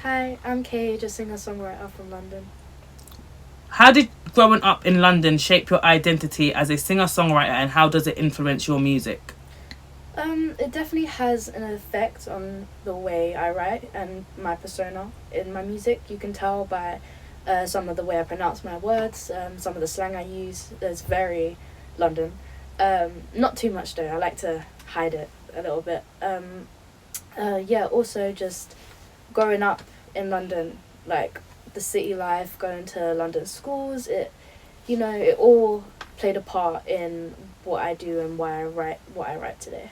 Hi, I'm KAJE, a singer-songwriter from London. How did growing up in London shape your identity as a singer-songwriter, and how does it influence your music? It definitely has an effect on the way I write and my persona in my music. You can tell by some of the way I pronounce my words, some of the slang I use. It's very London. Not too much though. I like to hide it a little bit. Yeah. Also, just growing up in London, like the city life, going to London schools. It all played a part in what I do and why I write what I write today.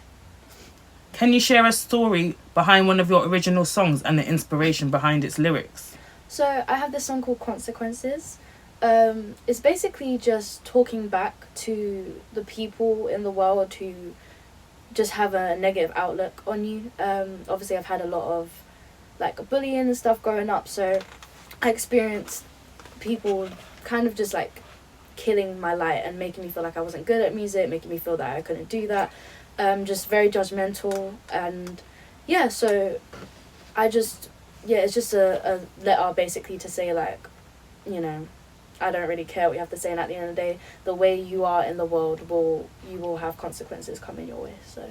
Can you share a story behind one of your original songs and the inspiration behind its lyrics? So I have this song called Consequences. It's basically just talking back to the people in the world who just have a negative outlook on you. Obviously, I've had a lot of like bullying and stuff growing up, so I experienced people kind of just like killing my light and making me feel like I wasn't good at music, making me feel that I couldn't do that. Just very judgmental, and yeah, so I just, yeah, it's just a letter basically to say like, you know, I don't really care what you have to say, and at the end of the day, the way you are in the world you will have consequences coming your way. So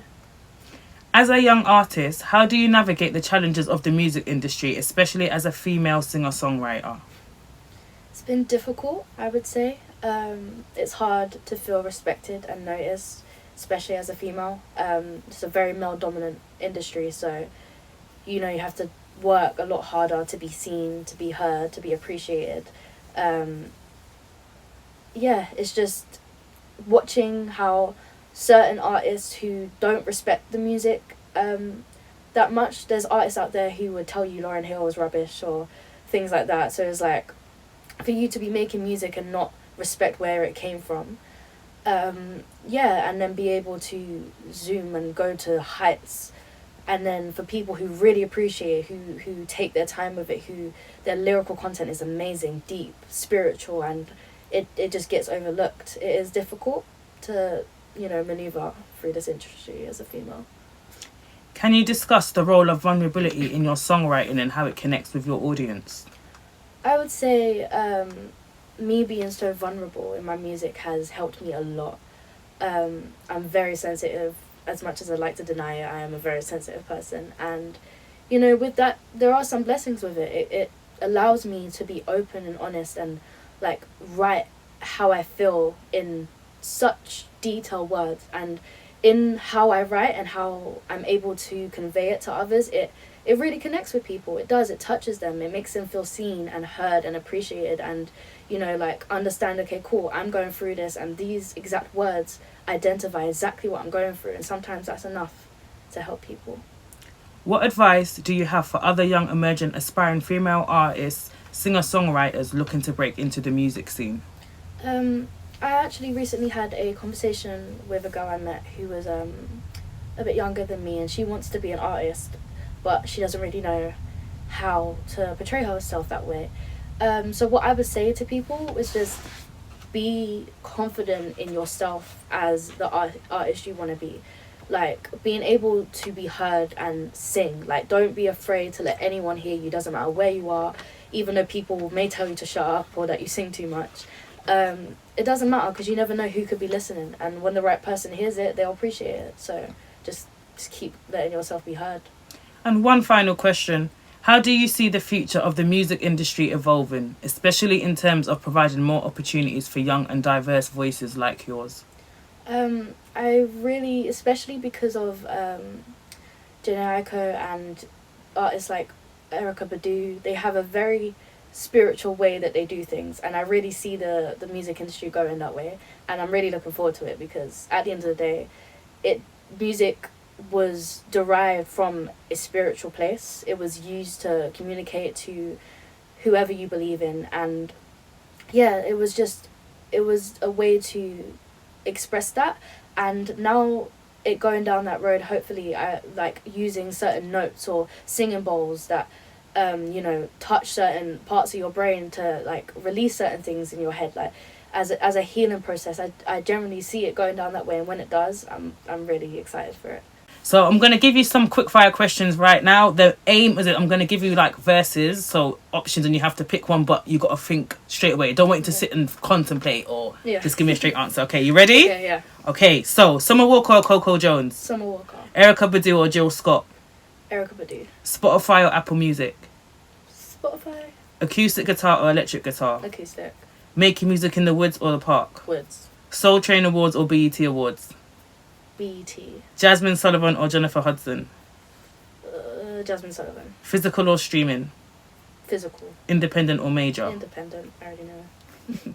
As a young artist, how do you navigate the challenges of the music industry, especially as a female singer-songwriter? it's been difficult, I would say. It's hard to feel respected and noticed, especially as a female. It's a very male dominant industry, so you have to work a lot harder to be seen, to be heard, to be appreciated. um, yeah, it's just watching how certain artists who don't respect the music that much. There's artists out there who would tell you Lauryn Hill was rubbish or things like that. So it's like, for you to be making music and not respect where it came from, yeah, and then be able to zoom and go to heights, and then for people who really appreciate it, who take their time with it, who their lyrical content is amazing, deep, spiritual, and it just gets overlooked. It is difficult to maneuver through this industry as a female. Can you discuss the role of vulnerability in your songwriting and how it connects with your audience? I would say me being so vulnerable in my music has helped me a lot. I'm very sensitive. As much as I like to deny it, I am a very sensitive person, and with that, there are some blessings with it. It allows me to be open and honest and like write how I feel in such detailed words, and in how I write and how I'm able to convey it to others, it really connects with people. It does. It touches them. It makes them feel seen and heard and appreciated, and like understand, okay, cool, I'm going through this, and these exact words identify exactly what I'm going through, and sometimes that's enough to help people. What advice do you have for other young, emerging, aspiring female artists, singer-songwriters looking to break into the music scene? I actually recently had a conversation with a girl I met who was a bit younger than me, and she wants to be an artist, but she doesn't really know how to portray herself that way. So what I would say to people is just be confident in yourself as the artist you want to be. Like, being able to be heard and sing. Like, don't be afraid to let anyone hear you. Doesn't matter where you are, even though people may tell you to shut up or that you sing too much. It doesn't matter, because you never know who could be listening, and when the right person hears it, they'll appreciate it. So just keep letting yourself be heard. And one final question. How do you see the future of the music industry evolving, especially in terms of providing more opportunities for young and diverse voices like yours? I really, especially because of Chinaire and artists like Erykah Badu, they have a very spiritual way that they do things, and I really see the music industry going that way, and I'm really looking forward to it, because at the end of the day, music was derived from a spiritual place. It was used to communicate to whoever you believe in, and yeah, it was a way to express that. And now it going down that road, hopefully I like using certain notes or singing bowls that touch certain parts of your brain to like release certain things in your head, like as a healing process. I generally see it going down that way, and when it does, I'm really excited for it. So I'm going to give you some quick fire questions right now. The aim is that I'm going to give you like verses, so options, and you have to pick one, but you got to think straight away. Don't want you to sit and contemplate or just give me a straight answer. Okay, you ready? Okay, yeah. Okay, so Summer Walker or Coco Jones? Summer Walker. Erykah Badu or Jill Scott? Erykah Badu. Spotify or Apple Music? Spotify. Acoustic guitar or electric guitar? Acoustic. Making music in the woods or the park? Woods. Soul Train Awards or BET Awards? BET. Jasmine Sullivan or Jennifer Hudson? Jasmine Sullivan. Physical or streaming? Physical. Independent or major? Independent. I already know.